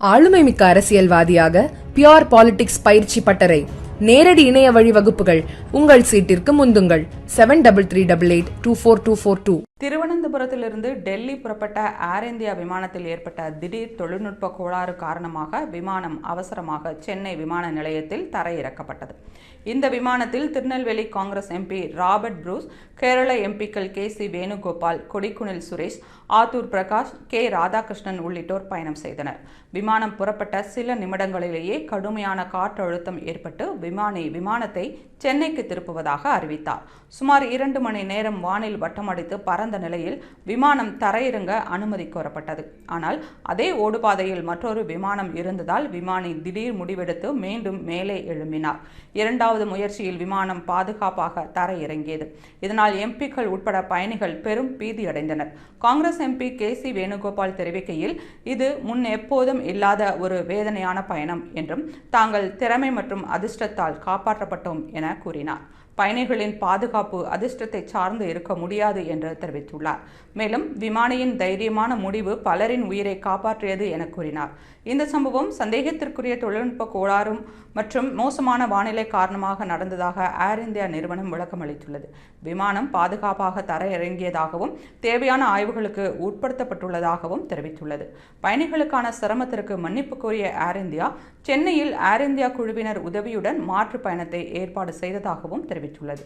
ஆளுமைமிக்க அரசியல்வாதியாக pure politics பயிற்சி பட்டறை நேரடி இணைய வழி வகுப்புகள் உங்கள் சீட்டிற்கு முந்துங்கள் 7338824242. திருவனந்தபுரத்திலிருந்து டெல்லி புறப்பட்ட ஏர் இந்தியா விமானத்தில் ஏற்பட்ட திடீர் தொழில்நுட்ப கோளாறு காரணமாக விமானம் அவசரமாக சென்னை விமான நிலையத்தில் தரையிறக்கப்பட்டது. இந்த விமானத்தில் Tirunelveli Congress MP Robert Bruce, Kerala எம்பிக்கள் கே.சி. வேணுகோபால், கொடிக்குனில் சுரேஷ், ஆத்தூர் பிரகாஷ், கே. ராதாகிருஷ்ணன் உள்ளிட்டோர் பயணம் செய்தனர். விமானம் புறப்பட்ட சில நிமிடங்களிலேயே கடுமையான காற்றழுத்தம் ஏற்பட்டு விமானத்தை சென்னைக்கு திருப்புவதாக அறிவித்தார். சுமார் 2 மணி நேரம் வானில் வட்டமடித்து பறந்த நிலையில் விமானம் தரையிறங்க அனுமதி கோரப்பட்டது. ஆனால் அதே ஓடுபாதையில் மற்றொரு விமானம் இருந்ததால் விமானி திடீர் முடிவெடுத்து மீண்டும் மேலே எழும்பினார். இரண்டாவது முயற்சியில் விமானம் பாதுகாப்பாக தரையிறங்கியது. இதனால் எம்பிக்கள் உட்பட பயணிகள் பெரும் பீதியடைந்தனர். Congress MP KC. வேணுகோபால் தெரிவிக்கையில், இது முன் எப்போதும் இல்லாத ஒரு வேதனையான பயணம் என்றும் தாங்கள் திறமை மற்றும் அதிர்ஷ்டத்தால் காப்பாற்றப்பட்டோம் என கூறினார். பயணிகளின் பாதுகாப்பு அதிர்ஷ்டத்தை சார்ந்து இருக்க முடியாது என்று தெரிவித்துள்ளார். மேலும் விமானியின் தைரியமான முடிவு பலரின் உயிரை காப்பாற்றியது என கூறினார். இந்த சம்பவம் சந்தேகத்திற்குரிய தொழில்நுட்ப கோளாறும் மற்றும் மோசமான வானிலை காரணமாக நடந்ததாக ஏர் இந்தியா நிறுவனம் விளக்கம் அளித்துள்ளது. விமானம் பாதுகாப்பாக தரையிறங்கியதாகவும் தேவையான ஆய்வுகளுக்கு உட்படுத்தப்பட்டுள்ளதாகவும் தெரிவித்துள்ளது. பயணிகளுக்கான சிரமத்திற்கு மன்னிப்பு கோரிய ஏர் இந்தியா சென்னையில் ஏர் இந்தியா குழுவினர் உதவியுடன் மாற்று பயணத்தை ஏற்பாடு செய்ததாகவும் தெரிவித்துள்ளது.